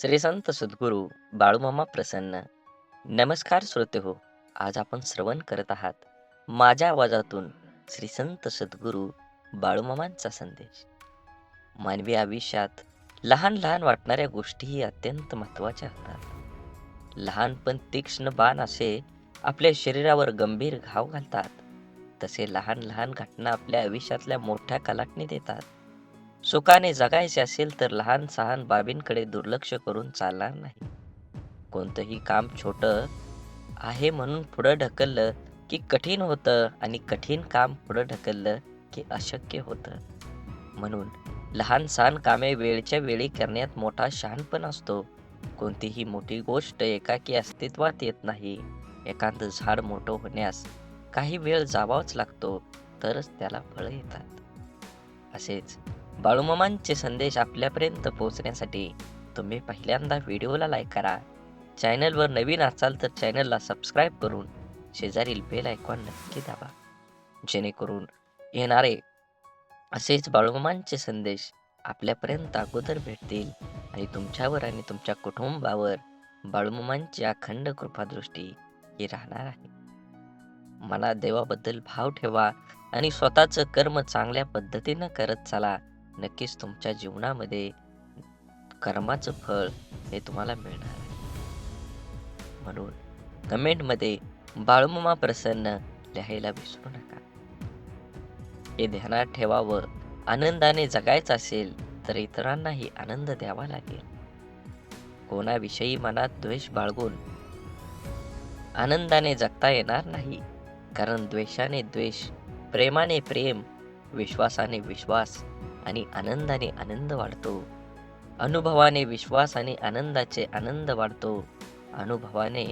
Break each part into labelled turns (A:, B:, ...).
A: श्री संत सद्गुरू बाळूमामा प्रसन्न. नमस्कार श्रोते हो. आज आपण श्रवण करत आहात माझ्या आवाजातून श्री संत सद्गुरू बाळूमामांचा संदेश. मानवी आयुष्यात लहान लहान वाटणाऱ्या गोष्टीही अत्यंत महत्त्वाच्या असतात. लहानपण तीक्ष्ण बाण असे आपल्या शरीरावर गंभीर घाव घालतात, तसे लहान लहान घटना आपल्या आयुष्यातल्या मोठ्या कलाटणी देतात. सुखाने जगायचे असेल तर लहान सहान बाबींकडे दुर्लक्ष करून चालणार नाही. कोणतंही काम छोटं आहे म्हणून पुढं ढकललं की कठीण होतं आणि कठीण काम पुढं ढकललं की अशक्य होतं. म्हणून लहान सहान कामे वेळच्या वेळी करण्यात मोठा शहाणपण असतो. कोणतीही मोठी गोष्ट एकाकी अस्तित्वात येत नाही. एखादं झाड मोठं होण्यास काही वेळ जावाच लागतो, तरच त्याला फळं येतात. असेच बाळूमामांचे संदेश आपल्यापर्यंत पोहोचण्यासाठी तुम्ही पहिल्यांदा व्हिडिओला लाईक करा. चॅनलवर नवीन असाल तर चॅनलला सबस्क्राईब करून शेजारील बेल आयकॉन नक्की दाबा, जेणेकरून येणारे असेच बाळूमामांचे संदेश आपल्यापर्यंत अगोदर भेटतील आणि तुमच्यावर आणि तुमच्या कुटुंबावर बाळूमामांची अखंड कृपादृष्टी ही राहणार आहे. मनात देवाबद्दल भाव ठेवा आणि स्वतःचं कर्म चांगल्या पद्धतीनं करत चला. नक्कीच तुमच्या जीवनामध्ये कर्माचं फळ हे तुम्हाला मिळणार आहे. म्हणून कमेंटमध्ये बाळूमामा प्रसन्न लिहायला विसरू नका. हे ध्यानात ठेवावं, आनंदाने जगायचं असेल तर इतरांनाही आनंद द्यावा लागेल. कोणाविषयी मनात द्वेष बाळगून आनंदाने जगता येणार नाही, कारण द्वेषाने द्वेष, प्रेमाने प्रेम, विश्वासाने विश्वास आणि आनंदाने आनंद वाढतो. अनुभवाने विश्वास आणि आनंदाचे आनंद वाढतो. अनुभवाने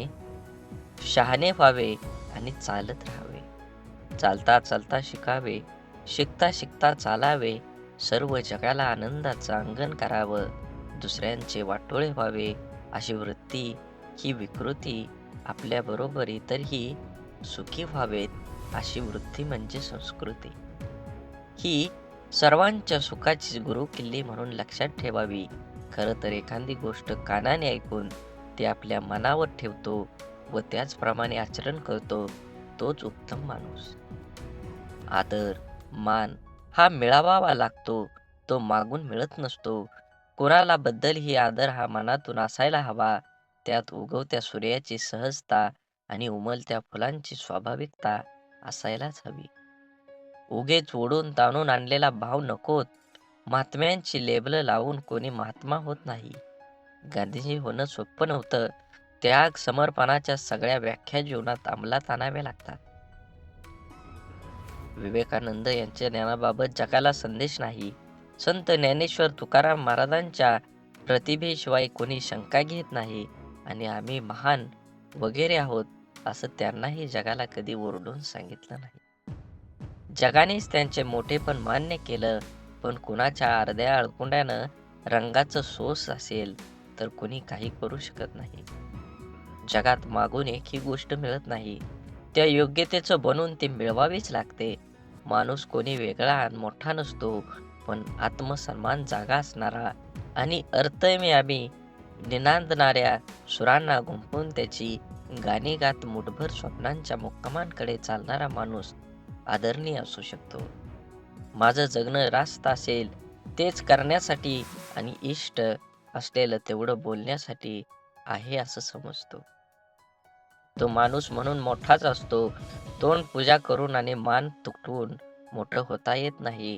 A: शहाणे व्हावे आणि चालत राहावे. चालता चालता शिकावे, शिकता शिकता चालावे. सर्व जगाला आनंदाचं अंगण करावं. दुसऱ्यांचे वाटोळे व्हावे अशी वृत्ती, ही विकृती, आपल्याबरोबर इतरही सुखी व्हावेत अशी वृत्ती म्हणजे संस्कृती. ही सर्वांच्या सुखाची गुरुकिल्ली म्हणून लक्षात ठेवावी. खरं तर एखादी गोष्ट कानाने ऐकून ती आपल्या मनावर ठेवतो व त्याचप्रमाणे आचरण करतो, तोच उत्तम माणूस. आदर, मान हा मिळवावा लागतो, तो मागून मिळत नसतो. कोणाला बद्दलही आदर हा मनातून असायला हवा. त्यात उगवत्या सूर्याची सहजता आणि उमलत्या फुलांची स्वाभाविकता असायलाच हवी. उगीच ओढून ताणून आणलेला भाव नकोत. महात्म्यांची लेबलं लावून कोणी महात्मा होत नाही. गांधीजी होणं सोपं नव्हतं. त्याग, समर्पणाच्या सगळ्या व्याख्या जीवनात अंमलात आणाव्या लागतात. विवेकानंद यांच्या ज्ञानाबाबत जगाला संदेश नाही. संत ज्ञानेश्वर तुकाराम महाराजांच्या प्रतिभेशिवाय कोणी शंका घेत नाही आणि आम्ही महान वगैरे आहोत असं त्यांनाही जगाला कधी ओरडून सांगितलं नाही. जगानेच त्यांचे मोठेपण मान्य केलं, पण कुणाच्या अर्ध्या अळकुंड्यानं रंगाचं सोस असेल तर कोणी काही करू शकत नाही. जगात मागून एकही गोष्ट मिळत नाही. त्या योग्यतेचं बनून ती मिळवावीच लागते. माणूस कोणी वेगळा आणि मोठा नसतो, पण आत्मसन्मान जागा असणारा आणि अर्थमयामी निनादणाऱ्या सुरांना गुंफून त्याची गाणी गात मुठभर स्वप्नांच्या मुक्कामांकडे चालणारा माणूस आदरणीय असू शकतो. माझं जगणं रास्त असेल तेच करण्यासाठी आणि इष्ट असलेलं तेवढं बोलण्यासाठी आहे असं समजतो. तो माणूस म्हणून मोठाच असतो. तोंड पूजा करून आणि मान तुटवून मोठं होता येत नाही.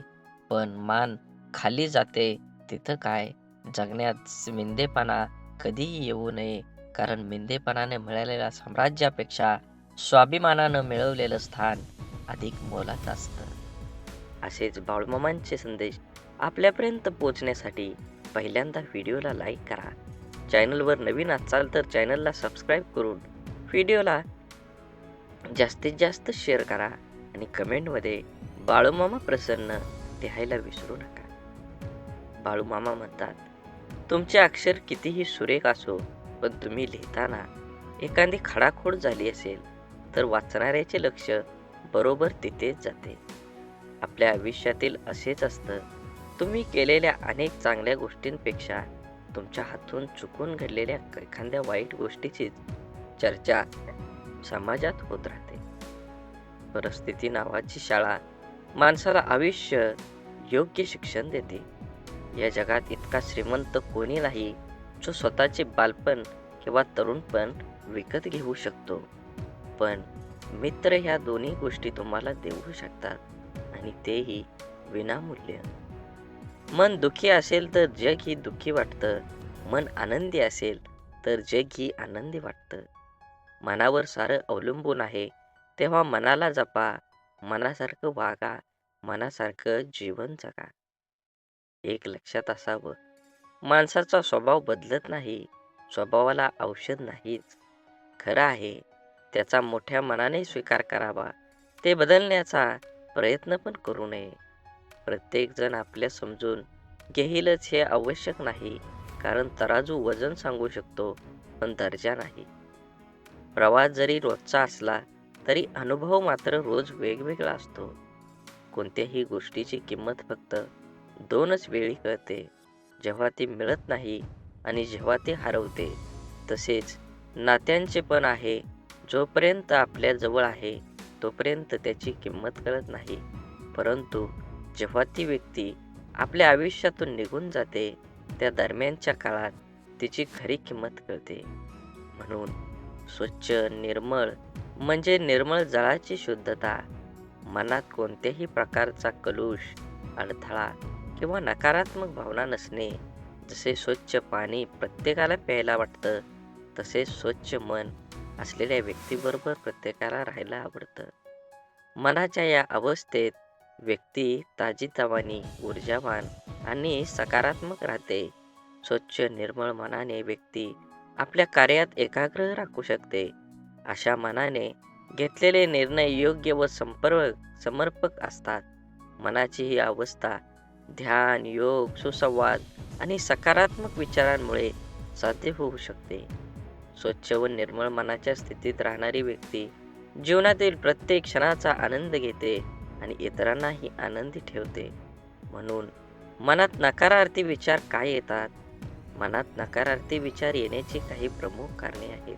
A: पण मान खाली जाते तिथं काय? जगण्यात मिंदेपणा कधीही येऊ नये, कारण मिंदेपणाने मिळालेल्या साम्राज्यापेक्षा स्वाभिमानानं मिळवलेलं स्थान अधिक मोलाचं असतं. असेच बाळूमामांचे संदेश आपल्यापर्यंत पोहोचण्यासाठी पहिल्यांदा व्हिडिओला लाईक करा. चॅनलवर नवीन असाल तर चॅनलला सबस्क्राईब करून व्हिडिओला जास्तीत जास्त शेअर करा आणि कमेंटमध्ये बाळूमामा प्रसन्न लिहायला विसरू नका. बाळूमामा म्हणतात, तुमचे अक्षर कितीही सुरेख असो, पण तुम्ही लिहिताना एखादी खडाखोड झाली असेल तर वाचणाऱ्याचे लक्ष बरोबर तिथेच जाते. आपल्या आयुष्यातील असेच असतं. तुम्ही केलेल्या अनेक चांगल्या गोष्टींपेक्षा तुमच्या हातून चुकून घडलेल्या एखाद्या वाईट गोष्टीचीच चर्चा समाजात होत राहते. परिस्थिती नावाची शाळा माणसाला आयुष्य योग्य शिक्षण देते. या जगात इतका श्रीमंत कोणी नाही जो स्वतःचे बालपण किंवा तरुणपण विकत घेऊ शकतो. पण मित्र ह्या दोन्ही गोष्टी तुम्हाला देऊ शकतात, आणि तेही विनामूल्य. मन दुःखी असेल तर जग ही दुःखी वाटतं. मन आनंदी असेल तर जग ही आनंदी वाटतं. मनावर सारं अवलंबून आहे, तेव्हा मनाला जपा, मनासारखं वागा, मनासारखं जीवन जगा. एक लक्षात असावं, माणसाचा स्वभाव बदलत नाही, स्वभावाला औषध नाहीच. खरं आहे, त्याचा मोठ्या मनाने स्वीकार करावा. ते बदलण्याचा प्रयत्न पण करू नये. प्रत्येकजण आपल्या समजून घेईलच हे आवश्यक नाही, कारण तराजू वजन सांगू शकतो, पण दर्जा नाही. प्रवास जरी रोजचा असला तरी अनुभव मात्र रोज वेगवेगळा असतो. कोणत्याही गोष्टीची किंमत फक्त दोनच वेळी कळते, जेव्हा ती मिळत नाही आणि जेव्हा ती हरवते. तसेच नात्यांचे पण आहे. जोपर्यंत आपल्या जवळ आहे तोपर्यंत त्याची किंमत कळत नाही, परंतु जेव्हा ती व्यक्ती आपल्या आयुष्यातून निघून जाते त्या दरम्यानच्या काळात तिची खरी किंमत कळते. म्हणून स्वच्छ निर्मळ म्हणजे निर्मळ जळाची शुद्धता. मनात कोणत्याही प्रकारचा कलुष, अडथळा किंवा नकारात्मक भावना नसणे. जसे स्वच्छ पाणी प्रत्येकाला प्यायला वाटतं, तसे स्वच्छ मन असलेल्या व्यक्तीबरोबर प्रत्येकाला राहायला आवडतं. मनाच्या या अवस्थेत व्यक्ती ताजीतवानी, ऊर्जावान आणि सकारात्मक राहते. स्वच्छ निर्मळ मनाने व्यक्ती आपल्या कार्यात एकाग्र राखू शकते. अशा मनाने घेतलेले निर्णय योग्य व समर्पक असतात. मनाची ही अवस्था ध्यान, योग, सुसंवाद आणि सकारात्मक विचारांमुळे साध्य होऊ शकते. स्वच्छ व निर्मळ मनाच्या स्थितीत राहणारी व्यक्ती जीवनातील प्रत्येक क्षणाचा आनंद घेते आणि इतरांनाही आनंदी ठेवते. म्हणून मनात नकारार्थी विचार का येतात? मनात नकारार्थी विचार येण्याची काही प्रमुख कारणे आहेत.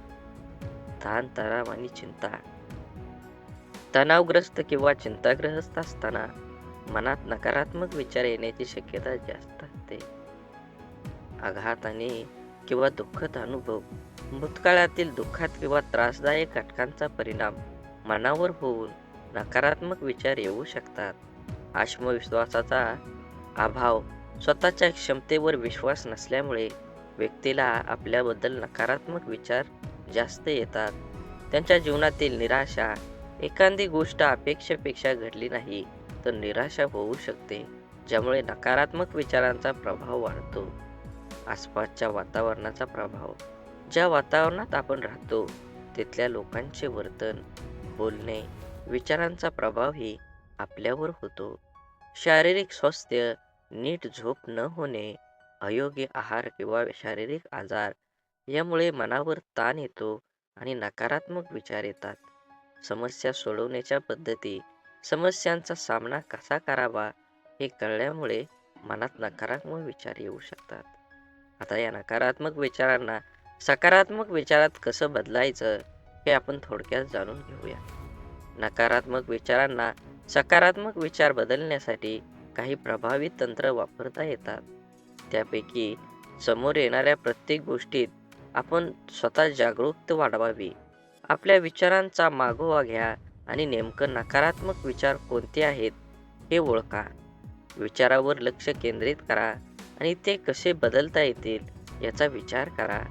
A: ताण तणाव आणि चिंता. तणावग्रस्त किंवा चिंताग्रस्त असताना मनात नकारात्मक विचार येण्याची शक्यता जास्त असते. आघात आणि किंवा दुःखद अनुभव. भूतकाळातील दुःखात किंवा त्रासदायक घटकांचा परिणाम मनावर होऊन नकारात्मक विचार येऊ शकतात. आत्मविश्वासाचा अभाव. स्वतःच्या क्षमतेवर विश्वास नसल्यामुळे व्यक्तीला आपल्याबद्दल नकारात्मक विचार जास्त येतात. त्यांच्या जीवनातील निराशा. एखादी गोष्ट अपेक्षेपेक्षा घडली नाही तर निराशा होऊ शकते, ज्यामुळे नकारात्मक विचारांचा प्रभाव वाढतो. आसपासच्या वातावरणाचा प्रभाव. ज्या वातावरणात आपण राहतो तिथल्या लोकांचे वर्तन, बोलणे, विचारांचा प्रभावही आपल्यावर होतो. शारीरिक स्वास्थ्य. नीट झोप न होणे, अयोग्य आहार किंवा शारीरिक आजार यामुळे मनावर ताण येतो आणि नकारात्मक विचार येतात. समस्या सोडवण्याच्या पद्धती. समस्यांचा सामना कसा करावा हे कळल्यामुळे मनात नकारात्मक विचार येऊ शकतात. आता या नकारात्मक विचारांना सकारात्मक विचारात कसं बदलायचं हे आपण थोडक्यात जाणून घेऊया. नकारात्मक विचारांना सकारात्मक विचार बदलण्यासाठी काही प्रभावी तंत्र वापरता येतात. त्यापैकी समोर येणाऱ्या प्रत्येक गोष्टीत आपण स्वतः जागरूकता वाढवावी. आपल्या विचारांचा मागोवा घ्या आणि नेमकं नकारात्मक विचार कोणते आहेत हे ओळखा. विचारावर लक्ष केंद्रित करा आणि ते कसे बदलता येतील याचा विचार करा.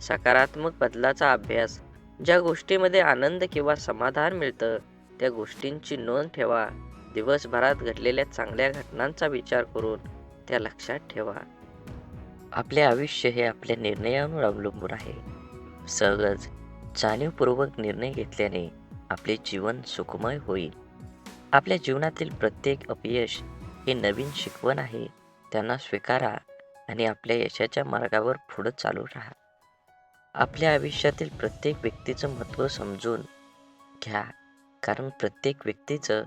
A: सकारात्मक बदलाचा अभ्यास. ज्या गोष्टीमध्ये आनंद किंवा समाधान मिळतं त्या गोष्टींची नोंद ठेवा. दिवसभरात घडलेल्या चांगल्या घटनांचा विचार करून त्या लक्षात ठेवा. आपले आयुष्य हे आपल्या निर्णयांवर अवलंबून आहे. सहज, जाणीवपूर्वक निर्णय घेतल्याने आपले जीवन सुखमय होईल. आपल्या जीवनातील प्रत्येक अपयश हे नवीन शिकवण आहे. त्यांना स्वीकारा आणि आपल्या यशाच्या मार्गावर पुढे चालू राहा. आपल्या आयुष्यातील प्रत्येक व्यक्तीचं महत्त्व समजून घ्या, कारण प्रत्येक व्यक्तीचं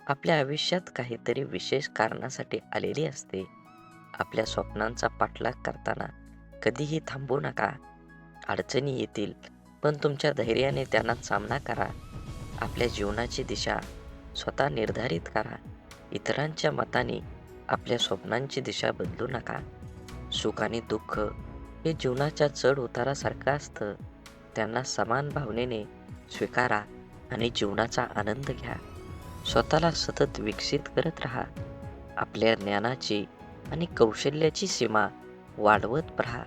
A: आपल्या आयुष्यात काहीतरी विशेष कारणासाठी आलेली असते. आपल्या स्वप्नांचा पाठलाग करताना कधीही थांबू नका. अडचणी येतील, पण तुमच्या धैर्याने त्यांना सामना करा. आपल्या जीवनाची दिशा स्वतः निर्धारित करा. इतरांच्या मताने आपल्या स्वप्नांची दिशा बदलू नका. सुख आणि दुःख हे जीवनाच्या चढ उतारासारखं असतं. त्यांना समान भावनेने स्वीकारा आणि जीवनाचा आनंद घ्या. स्वतःला सतत विकसित करत राहा. आपल्या ज्ञानाची आणि कौशल्याची सीमा वाढवत राहा,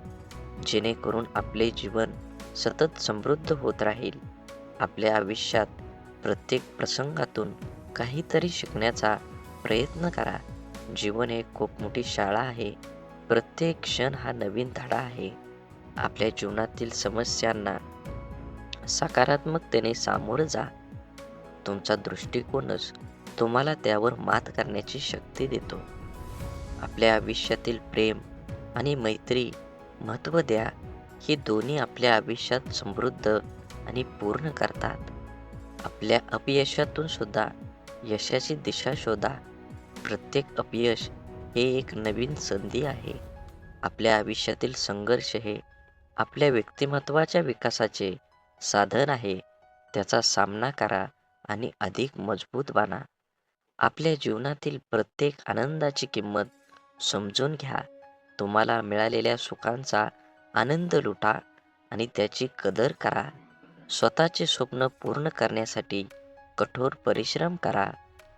A: जेणेकरून आपले जीवन सतत समृद्ध होत राहील. आपल्या आयुष्यात प्रत्येक प्रसंगातून काहीतरी शिकण्याचा प्रयत्न करा. जीवन एक खूप मोठी शाळा आहे. प्रत्येक क्षण हा नवीन धडा आहे. आपल्या जीवनातील समस्यांना सकारात्मकतेने सामोरं जा. तुमचा दृष्टिकोनच तुम्हाला त्यावर मात करण्याची शक्ती देतो. आपल्या आयुष्यातील प्रेम आणि मैत्री महत्त्व द्या. ही दोन्ही आपल्या आयुष्यात समृद्ध आणि पूर्ण करतात. आपल्या अपयशातून सुद्धा यशाची दिशा शोधा. प्रत्येक अपयश हे एक नवीन संधी आहे. आपल्या आयुष्यातील संघर्ष हे आपल्या व्यक्तिमत्त्वाच्या विकासाचे साधन आहे. त्याचा सामना करा आणि अधिक मजबूत बना. आपल्या जीवनातील प्रत्येक आनंदाची किंमत समजून घ्या. तुम्हाला मिळालेल्या सुखांचा आनंद लुटा आणि त्याची कदर करा. स्वतःचे स्वप्न पूर्ण करण्यासाठी कठोर परिश्रम करा.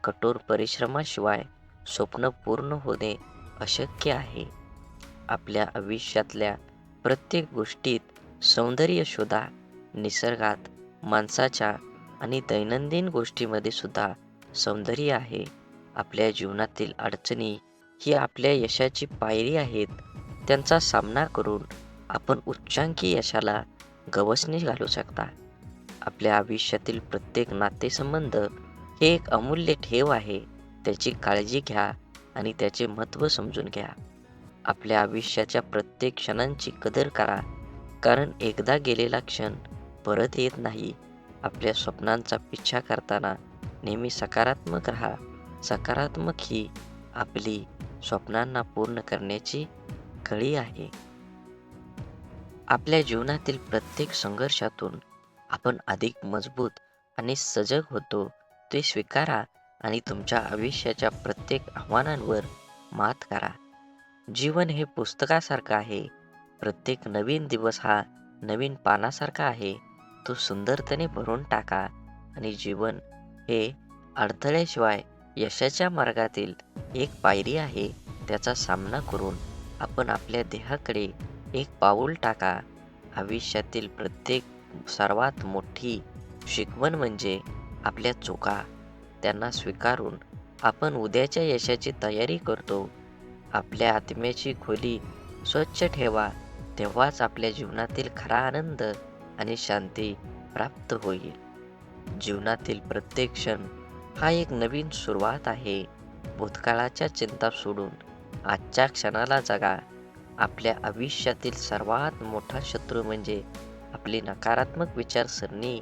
A: कठोर परिश्रमाशिवाय स्वप्न पूर्ण होणे अशक्य आहे. आपल्या आयुष्यातल्या प्रत्येक गोष्टीत सौंदर्य शोधा. निसर्गात, माणसाच्या आणि दैनंदिन गोष्टीमध्ये सुद्धा सौंदर्य आहे. आपल्या जीवनातील अडचणी ही आपल्या यशाची पायरी आहेत. त्यांचा सामना करून आपण उच्चांकी यशाला गवसणी घालू शकता. आपल्या आयुष्यातील प्रत्येक नातेसंबंध हे एक अमूल्य ठेव आहे. त्याची काळजी घ्या आणि त्याचे महत्त्व समजून घ्या. आपल्या आयुष्याच्या प्रत्येक क्षणांची कदर करा, कारण एकदा गेलेला क्षण परत येत नाही. आपल्या स्वप्नांचा पिच्छा करताना नेहमी सकारात्मक राहा. सकारात्मक ही आपली स्वप्नांना पूर्ण करण्याची कळी आहे. आपल्या जीवनातील प्रत्येक संघर्षातून आपण अधिक मजबूत आणि सजग होतो. ते स्वीकारा आणि तुमच्या आयुष्याच्या प्रत्येक आव्हानांवर मात करा. जीवन हे पुस्तकासारखं आहे. प्रत्येक नवीन दिवस हा नवीन पानासारखा आहे. तो सुंदरतेने भरून टाका आणि जीवन हे अडथळ्याशिवाय यशाच्या मार्गातील एक पायरी आहे. त्याचा सामना करून आपण आपल्या ध्येयाकडे एक पाऊल टाका. आयुष्यातील प्रत्येक सर्वात मोठी शिकवण म्हणजे आपल्या चुका. त्यांना स्वीकारून आपण उद्याच्या यशाची तयारी करतो. आपल्या आत्म्याची खोली स्वच्छ ठेवा. तेव्हाच आपल्या जीवनातील खरा आनंद आणि शांती प्राप्त होईल. जीवनातील प्रत्येक क्षण हा एक नवीन सुरुवात आहे. भूतकाळाच्या चिंता सोडून आजच्या क्षणाला जगा. आपल्या आयुष्यातील सर्वात मोठा शत्रू म्हणजे आपली नकारात्मक विचारसरणी.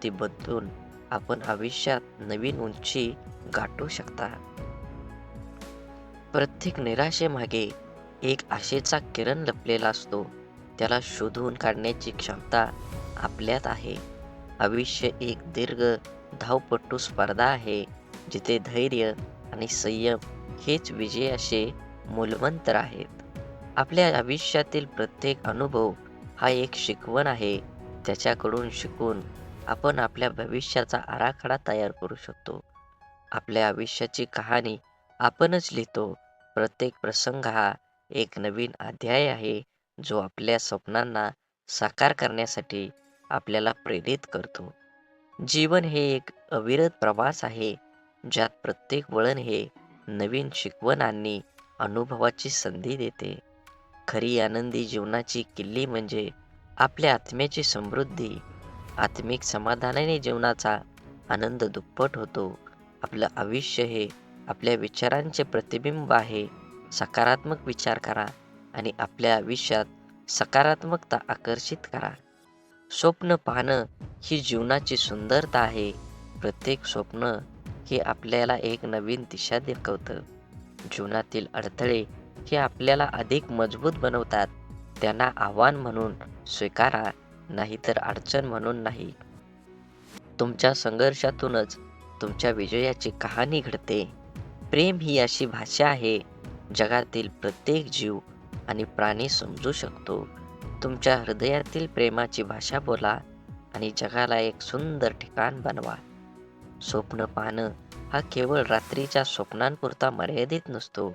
A: ती बदलून आपण आयुष्यात नवीन उंची गाठू शकता. प्रत्येक निराशेमागे एक आशेचा किरण लपलेला असतो. त्याला शोधून काढण्याची क्षमता आपल्यात आहे. आयुष्य एक दीर्घ धावपटू स्पर्धा आहे, जिथे धैर्य आणि संयम हेच विजयाचे मूलमंत्र आहेत. आपल्या आयुष्यातील प्रत्येक अनुभव हा एक शिकवण आहे. त्याच्याकडून शिकून आपण आपल्या भविष्याचा आराखडा तयार करू शकतो. आपल्या आयुष्याची कहाणी आपणच लिहितो. प्रत्येक प्रसंग हा एक नवीन अध्याय आहे, जो आपल्या स्वप्नांना साकार करण्यासाठी आपल्याला प्रेरित करतो. जीवन हे एक अविरत प्रवास आहे, ज्यात प्रत्येक वळण हे नवीन शिकवण आणि अनुभवाची संधी देते. खरी आनंदी जीवनाची किल्ली म्हणजे आपल्या आत्म्याची समृद्धी. आत्मिक समाधानाने जीवनाचा आनंद दुप्पट होतो. आपलं आयुष्य हे आपल्या विचारांचे प्रतिबिंब आहे. सकारात्मक विचार करा आणि आपल्या आयुष्यात सकारात्मकता आकर्षित करा. स्वप्न पाहणं ही जीवनाची सुंदरता आहे. प्रत्येक स्वप्न हे आपल्याला एक नवीन दिशा दाखवतं. जीवनातील अडथळे हे आपल्याला अधिक मजबूत बनवतात. त्यांना आव्हान म्हणून स्वीकारा, नाहीतर अडचण म्हणून नाही. तुमच्या संघर्षातूनच तुमच्या विजयाची कहाणी घडते. प्रेम ही अशी भाषा आहे जगातील प्रत्येक जीव आणि प्राणी समजू शकतो. तुमच्या हृदयातील प्रेमाची भाषा बोला आणि जगाला एक सुंदर ठिकाण बनवा. स्वप्न पाहणं हा केवळ रात्रीच्या स्वप्नांपुरता मर्यादित नसतो.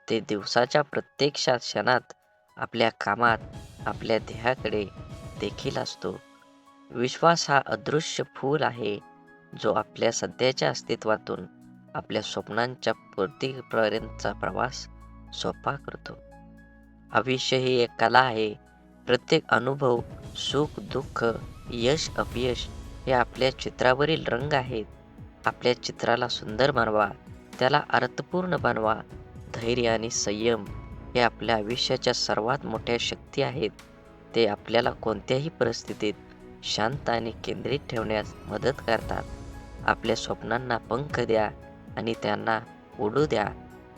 A: ते दिवसाच्या प्रत्येक क्षणात आपल्या कामात, आपल्या ध्येयाकडे देखील असतो. विश्वास हा अदृश्य फूल आहे जो आपल्या सध्याच्या अस्तित्वातून आपल्या स्वप्नांच्या पूर्तीपर्यंतचा प्रवास सोपा करतो. आयुष्य ही एक कला आहे. प्रत्येक अनुभव, सुख, दुःख, यश, अपयश हे आपल्या चित्रावरील रंग आहेत. आपल्या चित्राला सुंदर बनवा, त्याला अर्थपूर्ण बनवा. धैर्य आणि संयम हे आपल्या आयुष्याच्या सर्वात मोठ्या शक्ती आहेत. ते आपल्याला कोणत्याही परिस्थितीत शांत आणि केंद्रित ठेवण्यास मदत करतात. आपल्या स्वप्नांना पंख द्या आणि त्यांना उडू द्या,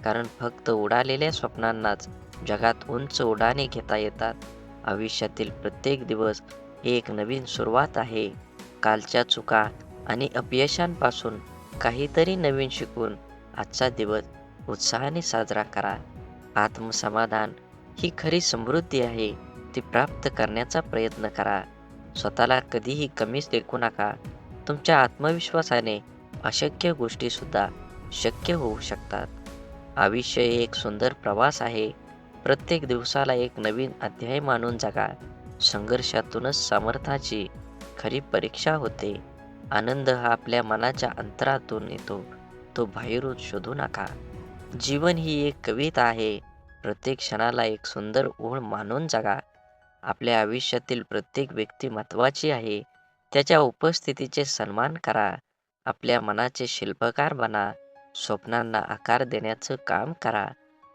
A: कारण फक्त उडालेल्या स्वप्नांनाच जगात उंच उड्डाणे घेता येतात. आयुष्यातील प्रत्येक दिवस ही एक नवीन सुरुवात आहे. कालच्या चुका आणि अपयशांपासून काहीतरी नवीन शिकून आजचा दिवस उत्साहाने साजरा करा. आत्मसमाधान ही खरी समृद्धी आहे. ती प्राप्त करण्याचा प्रयत्न करा. स्वतःला कधीही कमीच लेखू नका. तुमच्या आत्मविश्वासाने अशक्य गोष्टीसुद्धा शक्य होऊ शकतात. आयुष्य हे एक सुंदर प्रवास आहे. प्रत्येक दिवसाला एक नवीन अध्याय मानून जगा. संघर्षातूनच सामर्थ्याची खरी परीक्षा होते. आनंद हा आपल्या मनाच्या अंतरातून येतो, तो बाहेरून शोधू नका. जीवन ही एक कविता आहे. प्रत्येक क्षणाला एक सुंदर ओळ मानून जगा. आपल्या आयुष्यातील प्रत्येक व्यक्ती महत्त्वाची आहे. त्याच्या उपस्थितीचे सन्मान करा. आपल्या मनाचे शिल्पकार बना. स्वप्नांना आकार देण्याचं काम करा.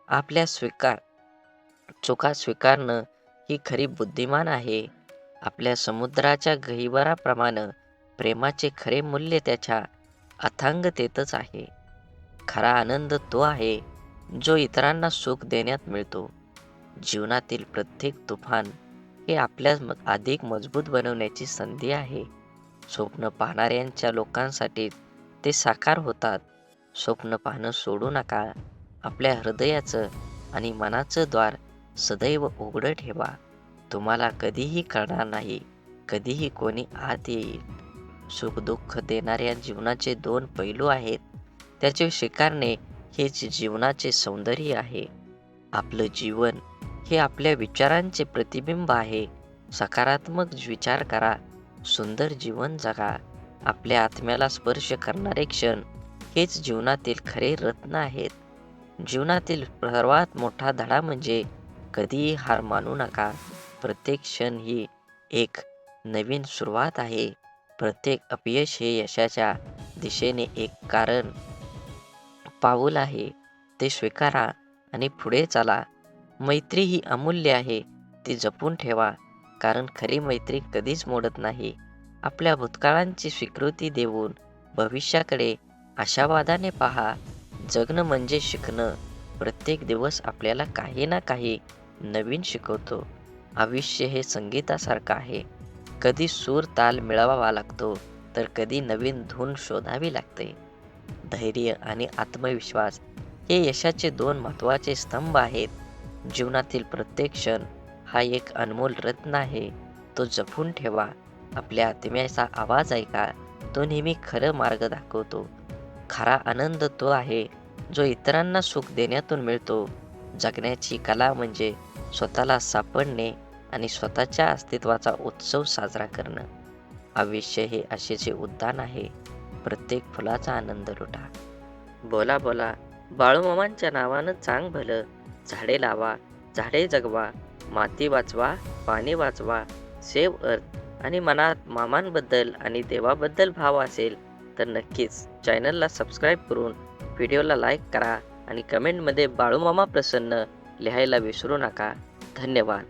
A: आपल्या चुका स्वीकारणं ही खरी बुद्धिमान आहे. आपल्या समुद्राच्या गहिवराप्रमाणे प्रेमाचे खरे मूल्य त्याच्या अथांगतेतच आहे. खरा आनंद तो आहे जो इतरांना सुख देण्यात मिळतो. जीवनातील प्रत्येक तुफान हे आपल्यास अधिक मजबूत बनवण्याची संधी आहे. स्वप्न पाहणाऱ्यांच्या लोकांसाठी ते साकार होतात. स्वप्न पाहणं सोडू नका. आपल्या हृदयाचं आणि मनाचं द्वार सदैव उघडं ठेवा. तुम्हाला कधीही कळणार नाही कधीही कोणी आत येईल. सुख-दुःख देणाऱ्या जीवनाचे दोन पैलू आहेत. त्याचे स्वीकारणे हेच जीवनाचे सौंदर्य आहे. आपलं जीवन हे आपल्या विचारांचे प्रतिबिंब आहे. सकारात्मक विचार करा, सुंदर जीवन जगा. आपल्या आत्म्याला स्पर्श करणारे क्षण हेच जीवनातील खरे रत्न आहेत. जीवनातील सर्वात मोठा धडा म्हणजे कधीही हार मानू नका. प्रत्येक क्षण ही एक नवीन सुरुवात आहे. प्रत्येक अपयश हे यशाच्या दिशेने एक पाऊल आहे. ते स्वीकारा आणि पुढे चाला. मैत्री ही अमूल्य आहे. ती जपून ठेवा, कारण खरी मैत्री कधीच मोडत नाही. आपल्या भूतकाळांची स्वीकृती देऊन भविष्याकडे आशावादाने पहा. जगणं म्हणजे शिकणं. प्रत्येक दिवस आपल्याला काही ना काही नवीन शिकवतो. आयुष्य हे संगीतासारखं आहे. कधी सूर ताल मिळवावा लागतो, तर कधी नवीन धून शोधावी लागते. धैर्य आणि आत्मविश्वास हे यशाचे दोन महत्त्वाचे स्तंभ आहेत. जीवनातील प्रत्येक क्षण हा एक अनमोल रत्न आहे. तो जपून ठेवा. आपल्या आत्म्याचा आवाज ऐका. तो नेहमी खरं मार्ग दाखवतो. खरा आनंद तो आहे जो इतरांना सुख देण्यातून मिळतो. जगण्याची कला म्हणजे स्वतःला सापडणे आणि स्वतःच्या अस्तित्वाचा उत्सव साजरा करणं. आयुष्य हे आशेचे उद्यान आहे. प्रत्येक फुलाचा आनंद लुटा. बोला बोला बाळूमामांच्या नावानं चांग भलं. झाडे लावा, झाडे जगवा, माती वाचवा, पाणी वाचवा. सेव्ह अर्थ. आणि मनात मामांबद्दल आणि देवाबद्दल भाव असेल तर नक्कीच चॅनलला सबस्क्राईब करून व्हिडिओला लाईक करा आणि कमेंटमध्ये बाळूमामा प्रसन्न लिहायला विसरू नका. धन्यवाद.